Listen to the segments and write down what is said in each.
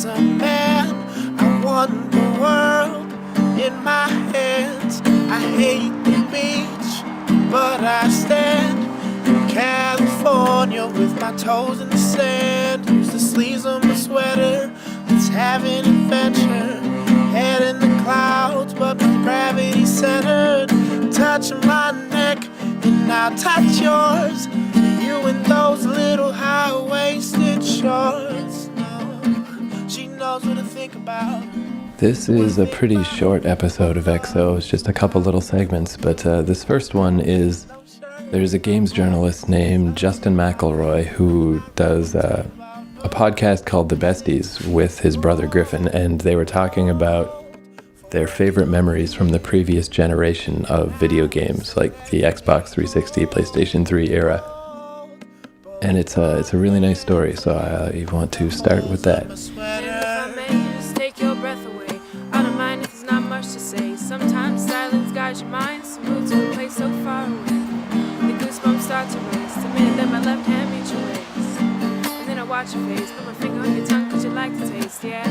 a man. I want the world in my hands. I hate the beach, but I stand in California with my toes in the sand. Use the sleeves of my sweater. Let's have an adventure. Head in the clouds, but with gravity centered. Touch my neck, and I'll touch yours. You in those little high-waisted shorts. No, she knows what to think about. This is a pretty short episode of EXO. It's just a couple little segments, but this first one is, there's a games journalist named Justin McElroy who does a podcast called The Besties with his brother Griffin, and they were talking about their favorite memories from the previous generation of video games, like the Xbox 360, PlayStation 3 era. And it's a really nice story, so I want to start with that. Sometimes silence guides your mind, so move to a place so far away. The goosebumps start to race, the minute that my left hand meets your waist. And then I watch your face, put my finger on your tongue, cause you like the taste, yeah.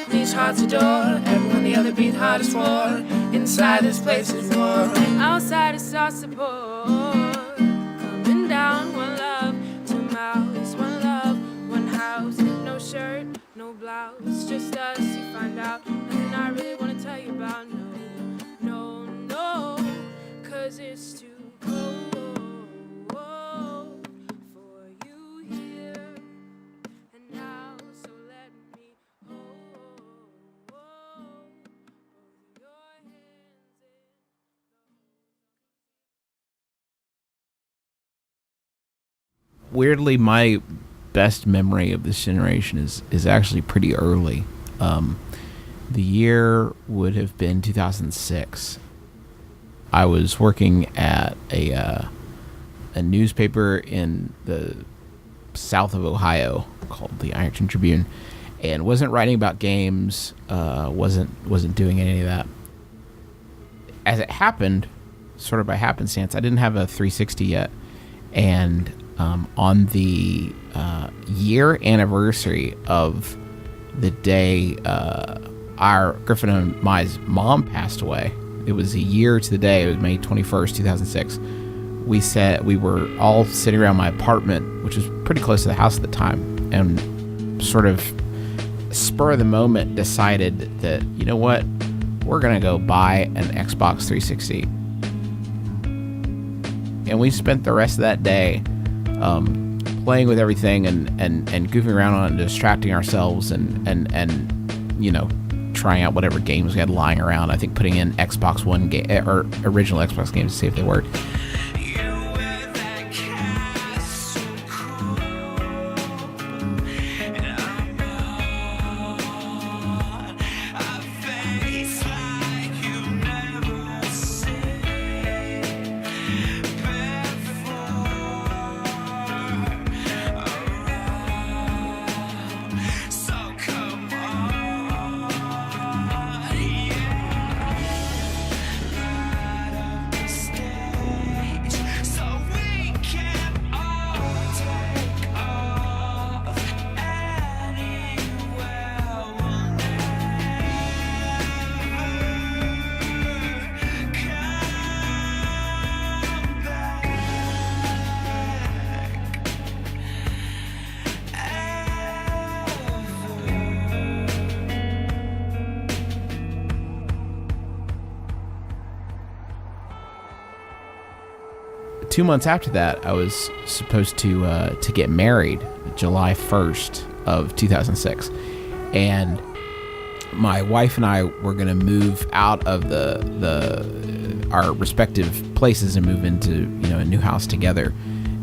These hearts adore, everyone the other beat heart is for. Inside this place is war, outside is our support. Coming down, one love, 2 mouths, one love, one house. No shirt, no blouse, just us, you find out. Nothing I really wanna tell you about, no. Cause it's too cold for you here and now, so let me hold both your hands in. Weirdly, my best memory of this generation is actually pretty early. The year would have been 2006. I was working at a newspaper in the south of Ohio called the Ironton Tribune, and wasn't writing about games. Wasn't doing any of that. As it happened, sort of by happenstance, I didn't have a 360 yet, and on the year anniversary of the day our Griffin and my mom passed away. It was a year to the day. It was May 21st, 2006. We were all sitting around my apartment, which was pretty close to the house at the time, and sort of spur of the moment decided that, you know what, we're going to go buy an Xbox 360. And we spent the rest of that day playing with everything and goofing around on it and distracting ourselves and you know, trying out whatever games we had lying around. I think putting in Xbox One game or original Xbox games to see if they worked. Two months after that, I was supposed to get married July 1st of 2006. And my wife and I were going to move out of our respective places and move into, you know, a new house together.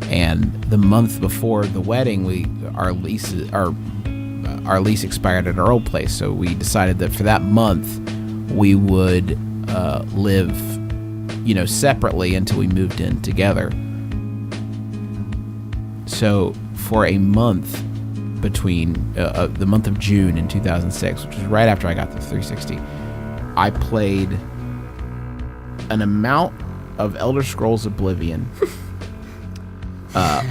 And the month before the wedding, our lease expired at our old place. So we decided that for that month we would live, you know, separately until we moved in together. So for a month between the month of June in 2006, which was right after I got the 360, I played an amount of Elder Scrolls Oblivion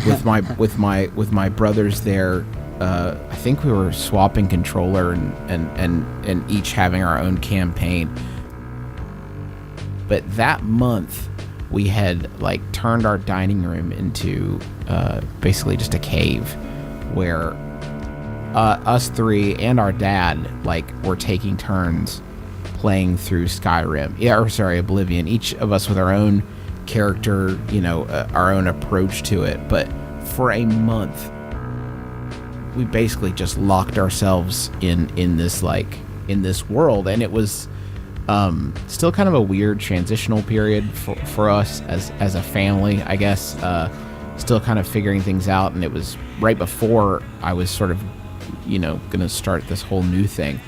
with my brothers there I think we were swapping controller and each having our own campaign. But that month, we had like turned our dining room into basically just a cave where us three and our dad like were taking turns playing through Oblivion, each of us with our own character, our own approach to it. But for a month, we basically just locked ourselves in this world, and it was still kind of a weird transitional period for us as a family, I guess. Still kind of figuring things out, and it was right before I was sort of, going to start this whole new thing.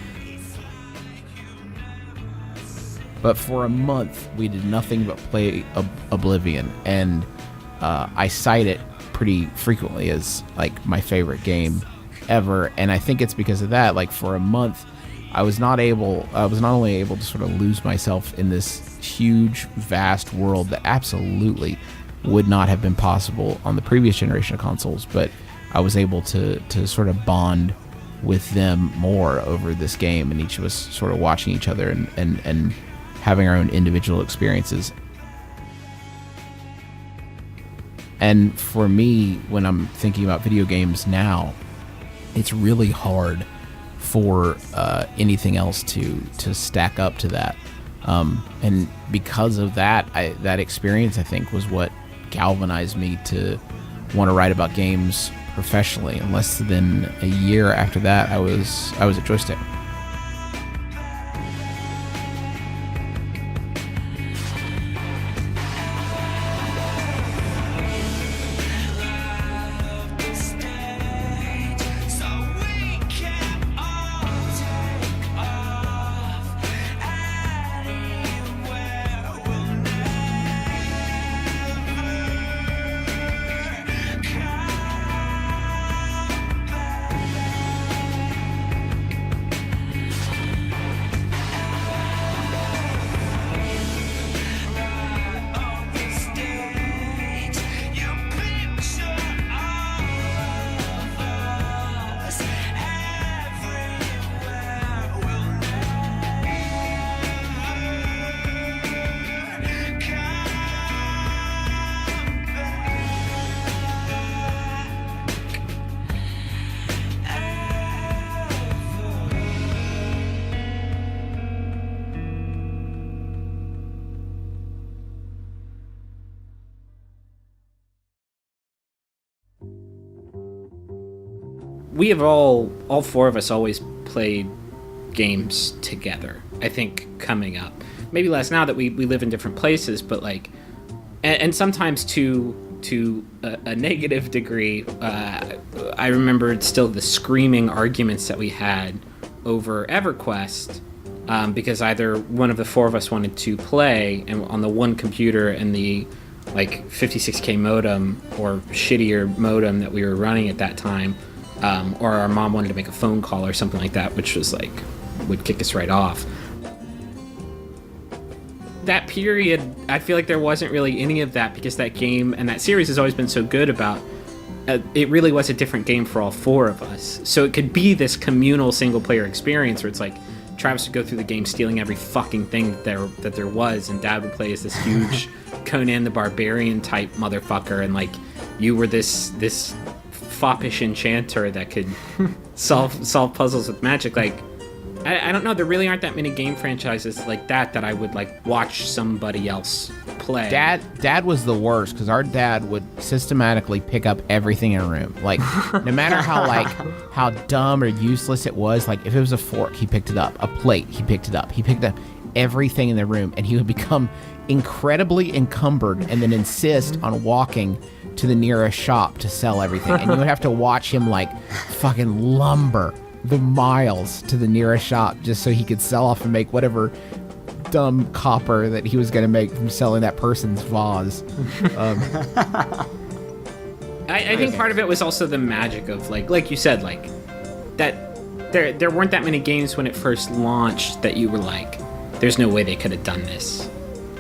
But for a month, we did nothing but play Oblivion, and I cite it pretty frequently as like my favorite game ever. And I think it's because of that. Like for a month, I was not only able to sort of lose myself in this huge, vast world that absolutely would not have been possible on the previous generation of consoles, but I was able to sort of bond with them more over this game, and each of us sort of watching each other and having our own individual experiences. And for me, when I'm thinking about video games now, it's really hard for anything else to stack up to that. And because of that, that experience, I think, was what galvanized me to want to write about games professionally. And less than a year after that, I was at Joystick. We have all four of us always played games together, I think, coming up. Maybe less now that we live in different places, but like, and sometimes to a negative degree. I remember still the screaming arguments that we had over EverQuest, because either one of the four of us wanted to play and on the one computer and the like 56K modem or shittier modem that we were running at that time, or our mom wanted to make a phone call or something like that, which was like, would kick us right off. That period, I feel like there wasn't really any of that, because that game and that series has always been so good about, it really was a different game for all four of us. So it could be this communal single-player experience where it's like, Travis would go through the game stealing every fucking thing that there was, and Dad would play as this huge Conan the Barbarian type motherfucker, and like, you were this foppish enchanter that could solve puzzles with magic. Like, I don't know, there really aren't that many game franchises like that I would like watch somebody else play. Dad was the worst, because our dad would systematically pick up everything in a room. Like, no matter how dumb or useless it was, like if it was a fork, he picked it up. A plate, he picked it up. He picked up everything in the room, and he would become incredibly encumbered and then insist on walking to the nearest shop to sell everything. And you would have to watch him like fucking lumber the miles to the nearest shop just so he could sell off and make whatever dumb copper that he was going to make from selling that person's vase. I think part of it was also the magic of like you said, like that there weren't that many games when it first launched that you were like, there's no way they could have done this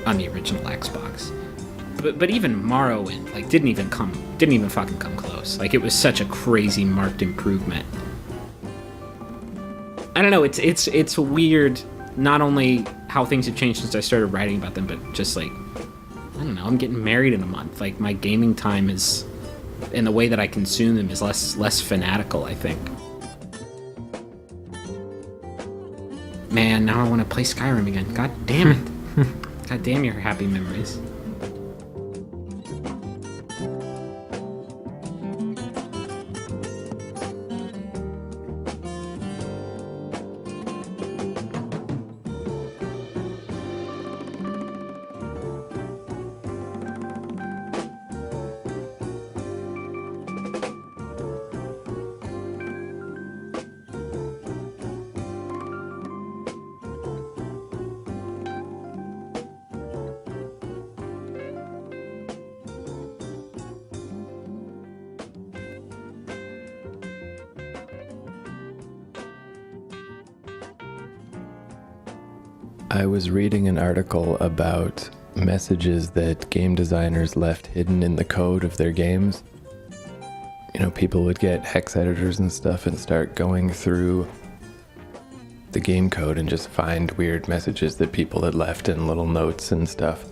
on the original Xbox. but even Morrowind like didn't even fucking come close. Like, it was such a crazy marked improvement. I don't know, it's weird, not only how things have changed since I started writing about them, but just like, I don't know, I'm getting married in a month. Like, my gaming time is, and the way that I consume them is less fanatical, I think. Man, now I want to play Skyrim again. God damn it. God damn your happy memories. I was reading an article about messages that game designers left hidden in the code of their games. You know, people would get hex editors and stuff and start going through the game code and just find weird messages that people had left in little notes and stuff.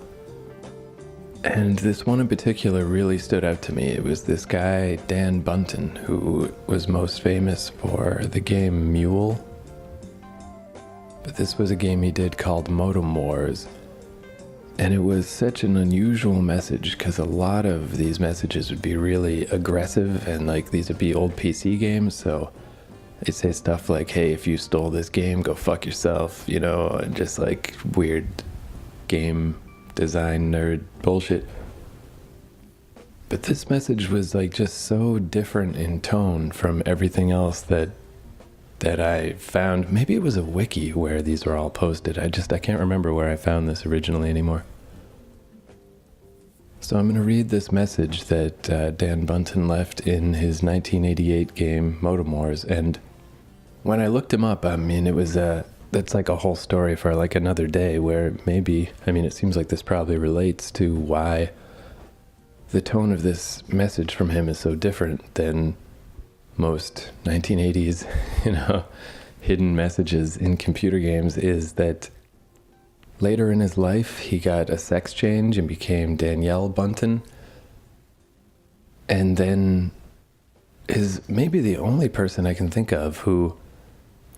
And this one in particular really stood out to me. It was this guy, Dan Bunton, who was most famous for the game Mule. But this was a game he did called Modem Wars. And it was such an unusual message because a lot of these messages would be really aggressive, and like these would be old PC games, so they'd say stuff like, hey, if you stole this game, go fuck yourself, you know, and just like weird game design nerd bullshit. But this message was like just so different in tone from everything else that I found. Maybe it was a wiki where these were all posted. I can't remember where I found this originally anymore. So I'm going to read this message that Dan Bunton left in his 1988 game Modem Wars. And when I looked him up, I mean, it was that's like a whole story for like another day, where maybe, I mean, it seems like this probably relates to why the tone of this message from him is so different than most 1980s, you know, hidden messages in computer games. Is that later in his life, he got a sex change and became Danielle Bunton. And then is maybe the only person I can think of who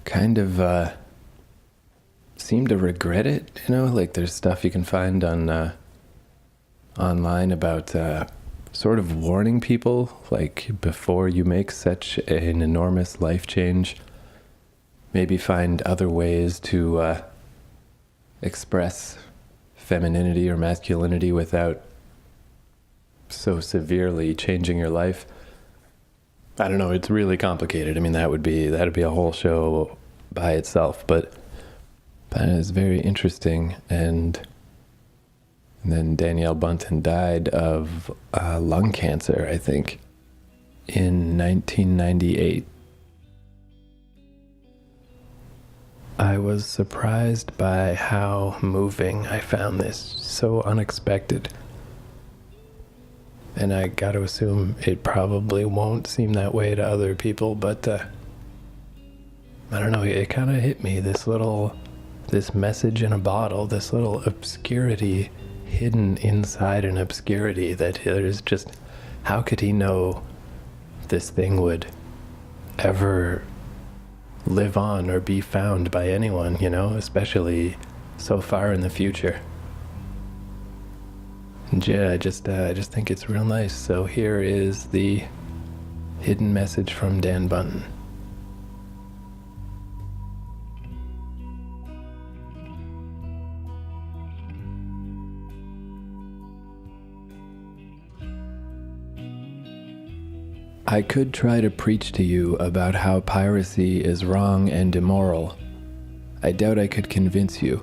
kind of seemed to regret it, you know, like there's stuff you can find on online about sort of warning people, like before you make such an enormous life change, maybe find other ways to express femininity or masculinity without so severely changing your life. I don't know, it's really complicated. I mean, that'd be a whole show by itself, but it's very interesting. And then Danielle Bunton died of lung cancer, I think, in 1998. I was surprised by how moving I found this, so unexpected. And I got to assume it probably won't seem that way to other people, but I don't know, it kind of hit me, this message in a bottle, this little obscurity hidden inside an obscurity, that there's just, how could he know this thing would ever live on or be found by anyone, you know, especially so far in the future. And yeah, I just think it's real nice. So here is the hidden message from Dan Bunton. I could try to preach to you about how piracy is wrong and immoral. I doubt I could convince you.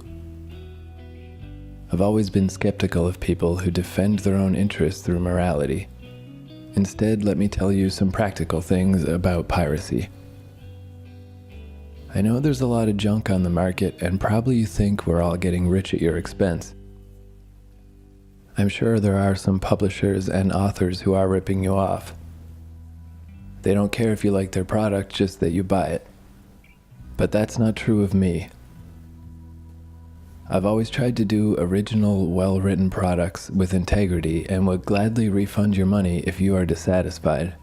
I've always been skeptical of people who defend their own interests through morality. Instead, let me tell you some practical things about piracy. I know there's a lot of junk on the market, and probably you think we're all getting rich at your expense. I'm sure there are some publishers and authors who are ripping you off. They don't care if you like their product, just that you buy it. But that's not true of me. I've always tried to do original, well-written products with integrity and would gladly refund your money if you are dissatisfied.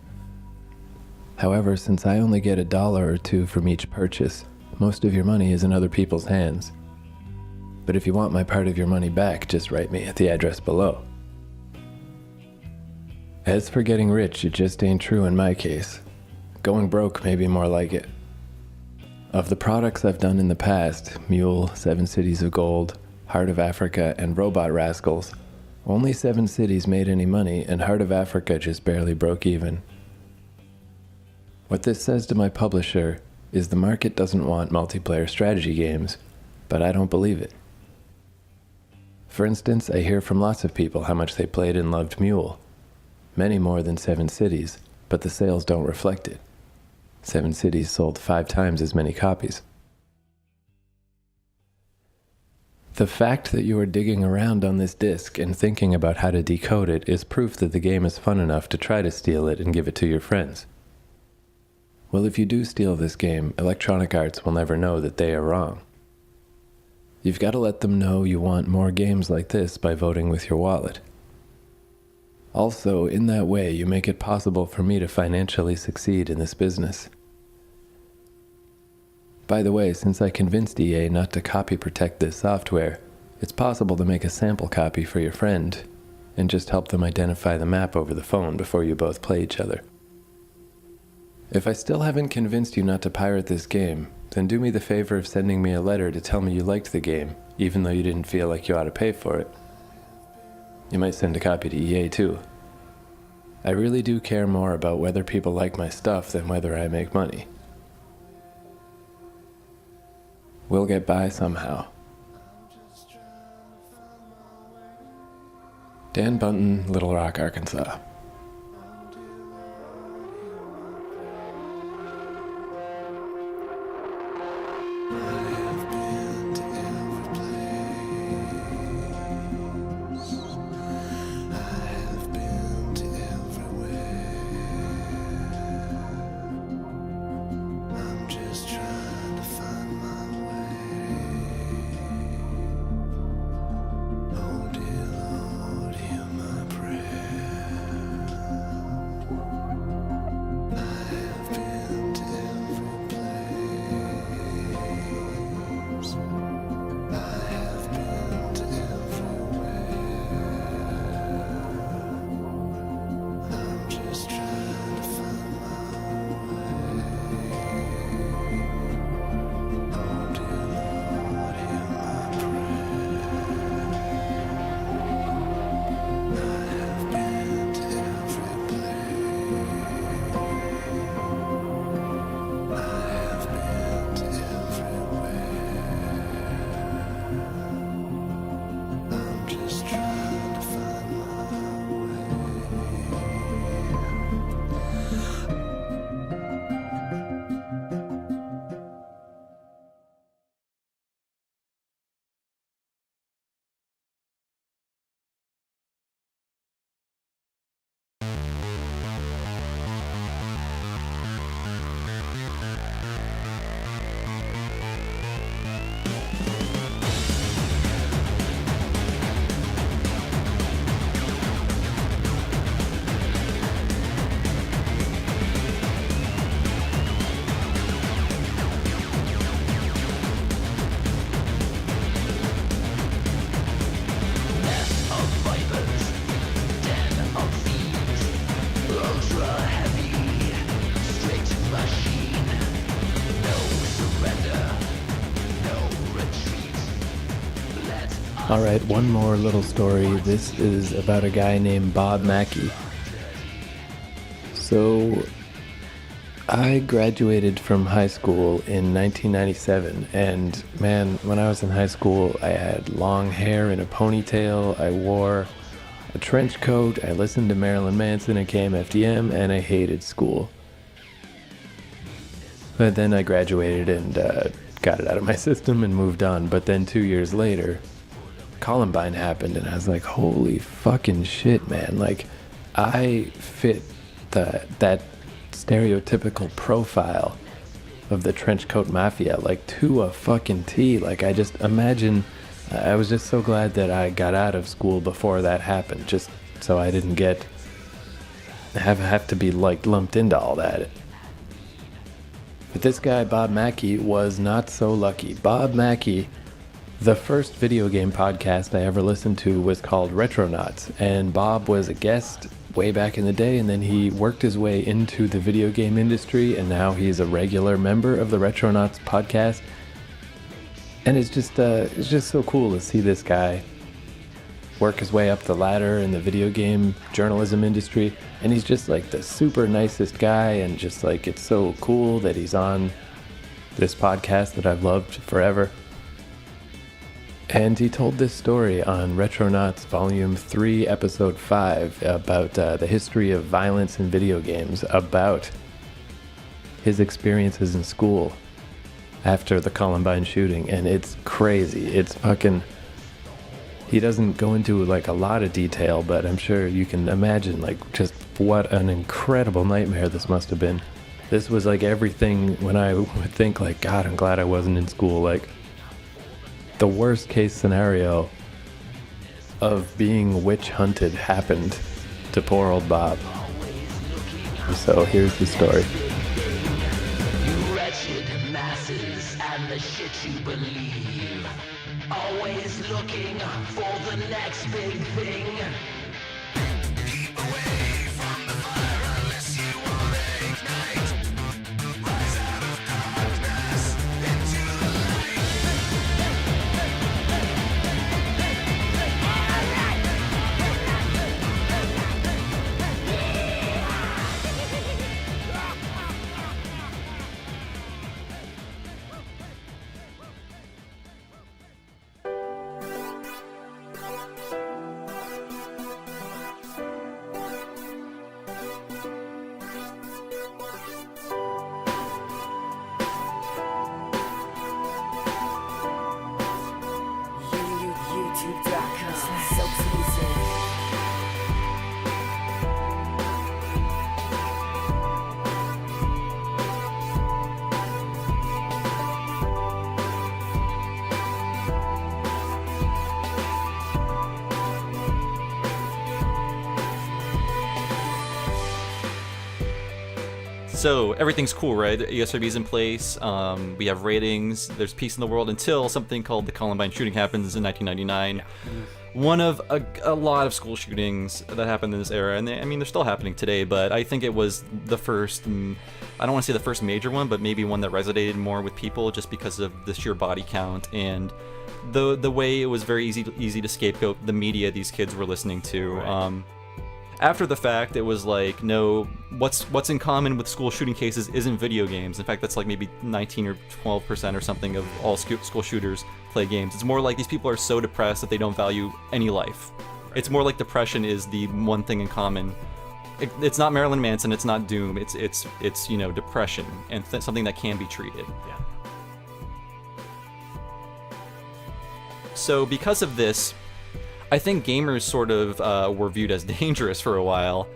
However, since I only get $1 or $2 from each purchase, most of your money is in other people's hands. But if you want my part of your money back, just write me at the address below. As for getting rich, it just ain't true in my case. Going broke may be more like it. Of the products I've done in the past, Mule, 7 Cities of Gold, Heart of Africa, and Robot Rascals, only 7 Cities made any money and Heart of Africa just barely broke even. What this says to my publisher is the market doesn't want multiplayer strategy games, but I don't believe it. For instance, I hear from lots of people how much they played and loved Mule. Many more than 7 Cities, but the sales don't reflect it. 7 Cities sold 5 times as many copies. The fact that you are digging around on this disc and thinking about how to decode it is proof that the game is fun enough to try to steal it and give it to your friends. Well, if you do steal this game, Electronic Arts will never know that they are wrong. You've got to let them know you want more games like this by voting with your wallet. Also, in that way, you make it possible for me to financially succeed in this business. By the way, since I convinced EA not to copy protect this software, it's possible to make a sample copy for your friend and just help them identify the map over the phone before you both play each other. If I still haven't convinced you not to pirate this game, then do me the favor of sending me a letter to tell me you liked the game, even though you didn't feel like you ought to pay for it. You might send a copy to EA too. I really do care more about whether people like my stuff than whether I make money. We'll get by somehow. Dan Bunton, Little Rock, Arkansas. Alright, one more little story. This is about a guy named Bob Mackey. So, I graduated from high school in 1997, and man, when I was in high school, I had long hair in a ponytail, I wore a trench coat, I listened to Marilyn Manson and KMFDM, and I hated school. But then I graduated and got it out of my system and moved on. But then 2 years later, Columbine happened, and I was like, holy fucking shit, man. Like, I fit that stereotypical profile of the trench coat mafia, like, to a fucking T. Like, I just imagine, I was just so glad that I got out of school before that happened, just so I didn't have to be, like, lumped into all that. But this guy, Bob Mackey, was not so lucky. Bob Mackey, the first video game podcast I ever listened to was called Retronauts, and Bob was a guest way back in the day, and then he worked his way into the video game industry, and now he's a regular member of the Retronauts podcast. And it's just so cool to see this guy work his way up the ladder in the video game journalism industry, and he's just like the super nicest guy, and just like, it's so cool that he's on this podcast that I've loved forever. And he told this story on Retronauts Volume 3, Episode 5, about the history of violence in video games, about his experiences in school after the Columbine shooting, and it's crazy. It's fucking... He doesn't go into like a lot of detail, but I'm sure you can imagine like just what an incredible nightmare this must have been. This was like everything when I would think like, God, I'm glad I wasn't in school. Like, the worst case scenario of being witch hunted happened to poor old Bob. So here's the story. You wretched masses and the shit you believe. Always looking for the next big thing. Keep away from the fire unless you want to ignite. Rise out of darkness into the light. YouTube.com. So easy. So everything's cool, right? The ESRB's in place. We have ratings. There's peace in the world until something called the Columbine shooting happens in 1999. One of a lot of school shootings that happened in this era, and they're still happening today. But I think it was the first. I don't want to say the first major one, but maybe one that resonated more with people, just because of the sheer body count and the way it was very easy to scapegoat the media these kids were listening to. Right. After the fact, it was like, no, what's in common with school shooting cases isn't video games. In fact, that's like maybe 19 or 12% or something of all school shooters play games. It's more like these people are so depressed that they don't value any life. Right. It's more like depression is the one thing in common. It's not Marilyn Manson, it's not Doom, it's depression and something that can be treated. Yeah. So because of this, I think gamers sort of were viewed as dangerous for a while.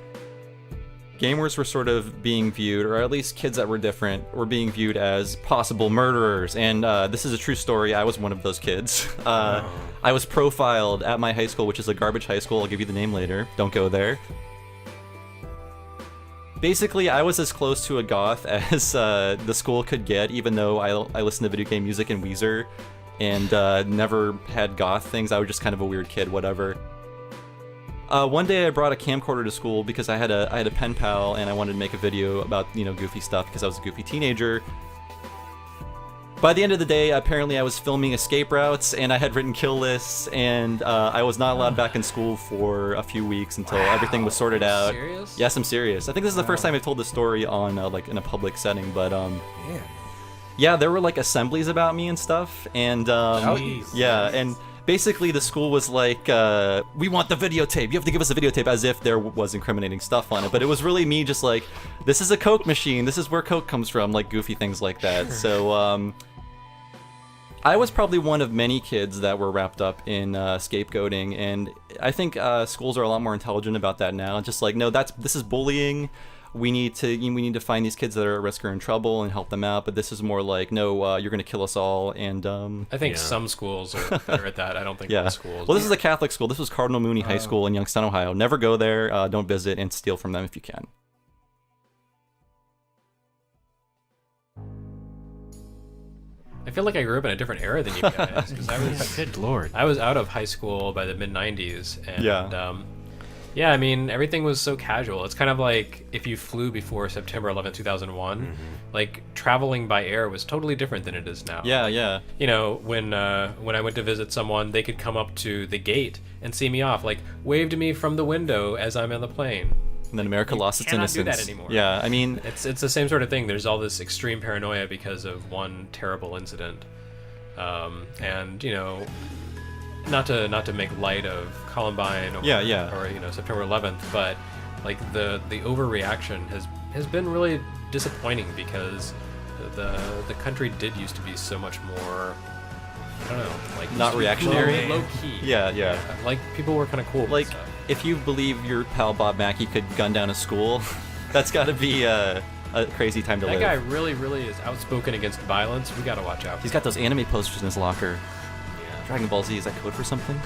Gamers were sort of being viewed, or at least kids that were different, were being viewed as possible murderers. And this is a true story. I was one of those kids. I was profiled at my high school, which is a garbage high school. I'll give you the name later. Don't go there. Basically, I was as close to a goth as the school could get, even though I listened to video game music and Weezer. And never had goth things. I was just kind of a weird kid, whatever. One day I brought a camcorder to school because I had a pen pal and I wanted to make a video about, goofy stuff because I was a goofy teenager. By the end of the day, apparently I was filming escape routes and I had written kill lists, and I was not allowed back in school for a few weeks until everything was sorted out. Serious? Yes, I'm serious. I think this is the first time I've told this story on like in a public setting, but yeah, there were like assemblies about me and stuff, and and basically the school was like, we want the videotape, you have to give us a videotape, as if there was incriminating stuff on it. But it was really me just like, this is a Coke machine, this is where Coke comes from, like goofy things like that. So I was probably one of many kids that were wrapped up in scapegoating, and I think schools are a lot more intelligent about that now. Just like, no, this is bullying. We need to find these kids that are at risk or in trouble and help them out. But this is more like, no, you're going to kill us all. And I think some schools are better at that. I don't think most schools. Well, this is a Catholic school. This was Cardinal Mooney High School in Youngstown, Ohio. Never go there. Don't visit, and steal from them if you can. I feel like I grew up in a different era than you guys, because Good lord. I was out of high school by the mid '90s, and I mean, everything was so casual. It's kind of like if you flew before September 11, 2001, like traveling by air was totally different than it is now. Yeah. You know, when I went to visit someone, they could come up to the gate and see me off, like wave to me from the window as I'm on the plane. And then America lost its innocence. You cannot do that anymore. Yeah, I mean, it's the same sort of thing. There's all this extreme paranoia because of one terrible incident, and you know, not to make light of Columbine or you know, September 11th, but like the overreaction has been really disappointing, because the country did used to be so much more, I don't know, like not reactionary, low key. Yeah. Like people were kind of cool. Like, with stuff. if you believe your pal Bob Mackey could gun down a school, that's got to be a crazy time to live. That guy really is outspoken against violence. We gotta watch out. He's got those anime posters in his locker. Yeah. Dragon Ball Z, is that code for something?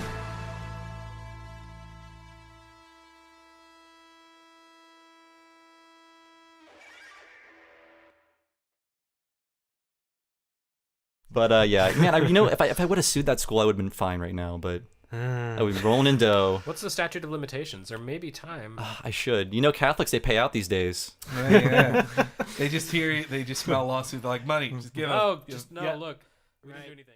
But yeah, man, you know, if I would have sued that school, I would have been fine right now. But I would be rolling in dough. What's the statute of limitations? There may be time. I should. You know, Catholics, they pay out these days. Yeah. They just smell a lawsuit. They're like, money, just give them. Oh, just no. Look, we didn't do anything.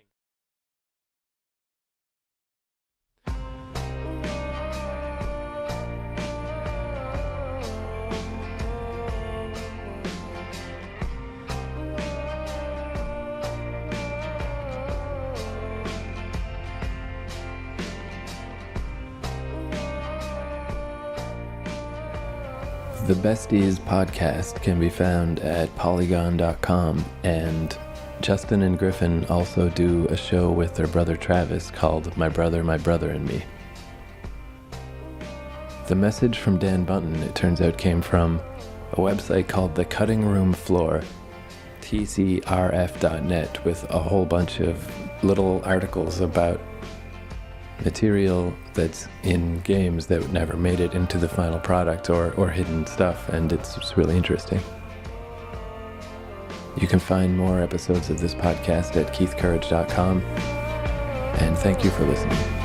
The Besties podcast can be found at polygon.com, and Justin and Griffin also do a show with their brother Travis called My Brother, and Me. The message from Dan Bunton, it turns out, came from a website called The Cutting Room Floor, tcrf.net, with a whole bunch of little articles about material that's in games that never made it into the final product, or hidden stuff, and it's really interesting. You can find more episodes of this podcast at keithcourage.com, and thank you for listening.